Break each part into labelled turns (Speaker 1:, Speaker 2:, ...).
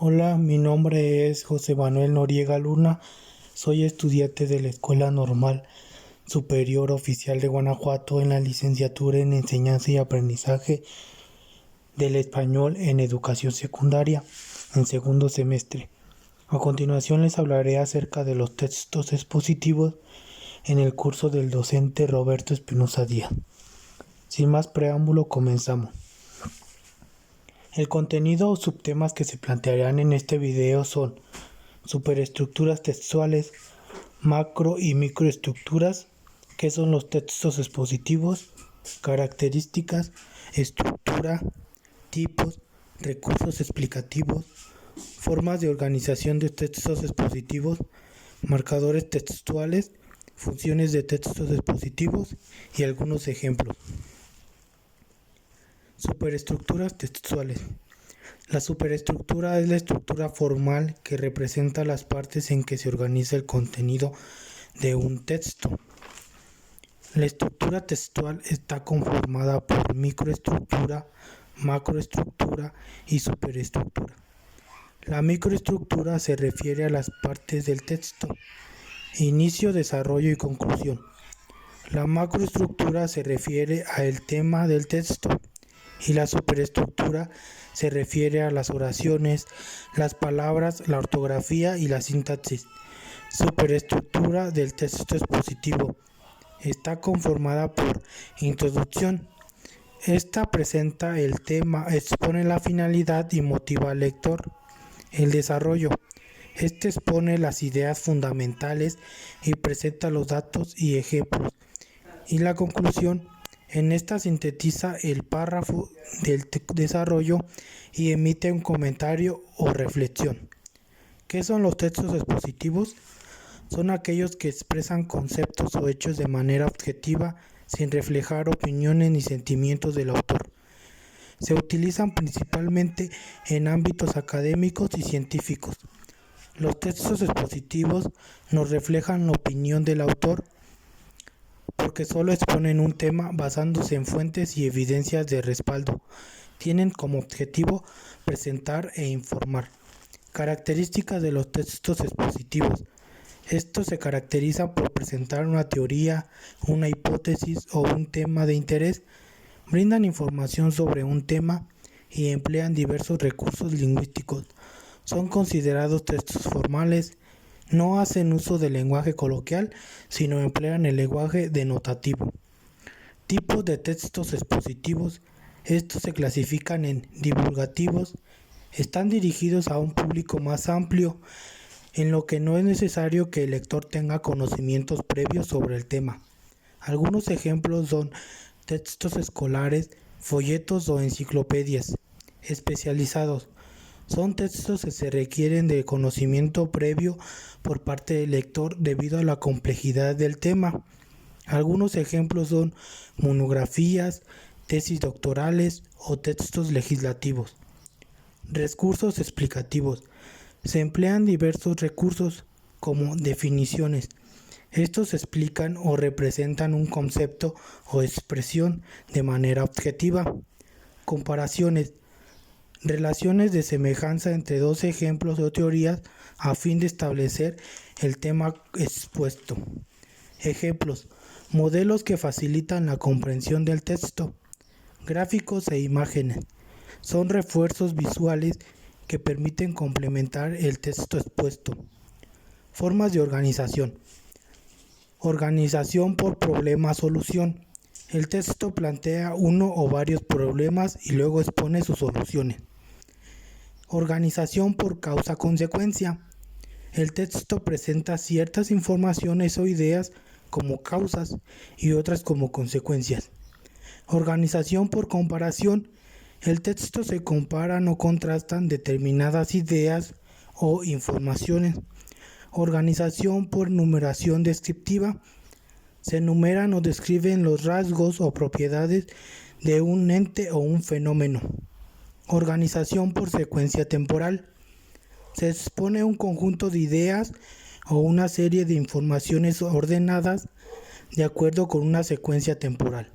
Speaker 1: Hola, mi nombre es José Manuel Noriega Luna, soy estudiante de la Escuela Normal Superior Oficial de Guanajuato en la licenciatura en Enseñanza y Aprendizaje del Español en Educación Secundaria, en segundo semestre. A continuación les hablaré acerca de los textos expositivos en el curso del docente Roberto Espinosa Díaz. Sin más preámbulo, comenzamos. El contenido o subtemas que se plantearán en este video son superestructuras textuales, macro y microestructuras, qué son los textos expositivos, características, estructura, tipos, recursos explicativos, formas de organización de textos expositivos, marcadores textuales, funciones de textos expositivos y algunos ejemplos. Superestructuras textuales. La superestructura es la estructura formal que representa las partes en que se organiza el contenido de un texto. La estructura textual está conformada por microestructura, macroestructura y superestructura. La microestructura se refiere a las partes del texto, inicio, desarrollo y conclusión. La macroestructura se refiere al tema del texto y la superestructura se refiere a las oraciones, las palabras, la ortografía y la sintaxis. Superestructura del texto expositivo. Está conformada por introducción. Esta presenta el tema, expone la finalidad y motiva al lector. El desarrollo. Este expone las ideas fundamentales y presenta los datos y ejemplos. Y la conclusión. En esta sintetiza el párrafo del desarrollo y emite un comentario o reflexión. ¿Qué son los textos expositivos? Son aquellos que expresan conceptos o hechos de manera objetiva sin reflejar opiniones ni sentimientos del autor. Se utilizan principalmente en ámbitos académicos y científicos. Los textos expositivos nos reflejan la opinión del autor porque solo exponen un tema basándose en fuentes y evidencias de respaldo. Tienen como objetivo presentar e informar. Características de los textos expositivos. Estos se caracterizan por presentar una teoría, una hipótesis o un tema de interés, brindan información sobre un tema y emplean diversos recursos lingüísticos. Son considerados textos formales. No hacen uso del lenguaje coloquial, sino emplean el lenguaje denotativo. Tipos de textos expositivos. Estos se clasifican en divulgativos. Están dirigidos a un público más amplio, en lo que no es necesario que el lector tenga conocimientos previos sobre el tema. Algunos ejemplos son textos escolares, folletos o enciclopedias. Especializados. Son textos que se requieren de conocimiento previo por parte del lector debido a la complejidad del tema. Algunos ejemplos son monografías, tesis doctorales o textos legislativos. Recursos explicativos. Se emplean diversos recursos como definiciones. Estos explican o representan un concepto o expresión de manera objetiva. Comparaciones. Relaciones de semejanza entre dos ejemplos o teorías a fin de establecer el tema expuesto. Ejemplos. Modelos que facilitan la comprensión del texto. Gráficos e imágenes. Son refuerzos visuales que permiten complementar el texto expuesto. Formas de organización. Organización por problema-solución. El texto plantea uno o varios problemas y luego expone sus soluciones. Organización por causa-consecuencia. El texto presenta ciertas informaciones o ideas como causas y otras como consecuencias. Organización por comparación. El texto se comparan o contrastan determinadas ideas o informaciones. Organización por numeración descriptiva. Se enumeran o describen los rasgos o propiedades de un ente o un fenómeno. Organización por secuencia temporal. Se expone un conjunto de ideas o una serie de informaciones ordenadas de acuerdo con una secuencia temporal.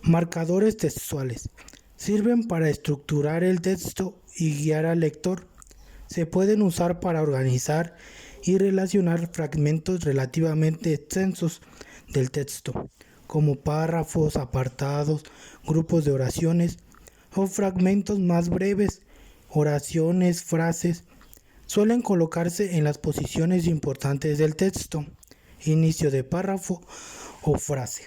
Speaker 1: Marcadores textuales. Sirven para estructurar el texto y guiar al lector. Se pueden usar para organizar y relacionar fragmentos relativamente extensos del texto, como párrafos, apartados, grupos de oraciones o fragmentos más breves, oraciones, frases. Suelen colocarse en las posiciones importantes del texto, inicio de párrafo o frase.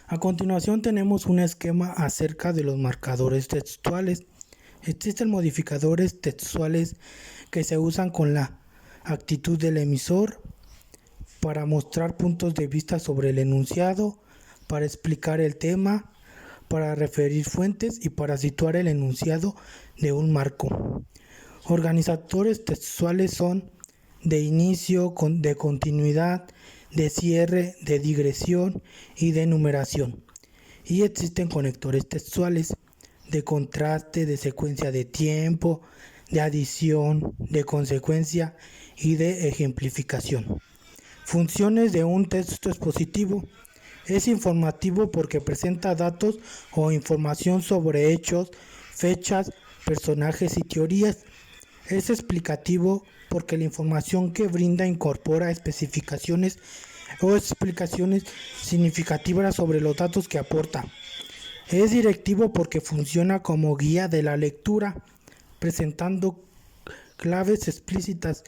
Speaker 1: A continuación tenemos un esquema acerca de los marcadores textuales. Existen modificadores textuales que se usan con la actitud del emisor para mostrar puntos de vista sobre el enunciado, para explicar el tema, para referir fuentes y para situar el enunciado de un marco. Organizadores textuales son de inicio, de continuidad, de cierre, de digresión y de numeración. Y existen conectores textuales de contraste, de secuencia de tiempo, de adición, de consecuencia y de ejemplificación. Funciones de un texto expositivo. Es informativo porque presenta datos o información sobre hechos, fechas, personajes y teorías. Es explicativo porque la información que brinda incorpora especificaciones o explicaciones significativas sobre los datos que aporta. Es directivo porque funciona como guía de la lectura, presentando claves explícitas,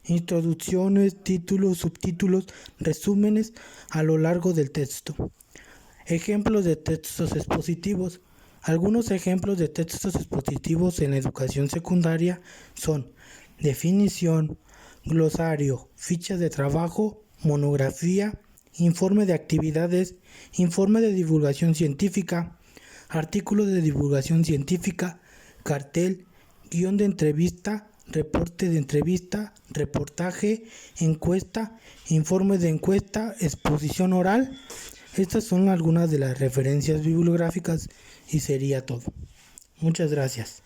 Speaker 1: introducciones, títulos, subtítulos, resúmenes a lo largo del texto. Ejemplos de textos expositivos. Algunos ejemplos de textos expositivos en la educación secundaria son definición, glosario, fichas de trabajo, monografía, informe de actividades, informe de divulgación científica, artículo de divulgación científica, cartel, guión de entrevista, reporte de entrevista, reportaje, encuesta, informe de encuesta, exposición oral. Estas son algunas de las referencias bibliográficas y sería todo. Muchas gracias.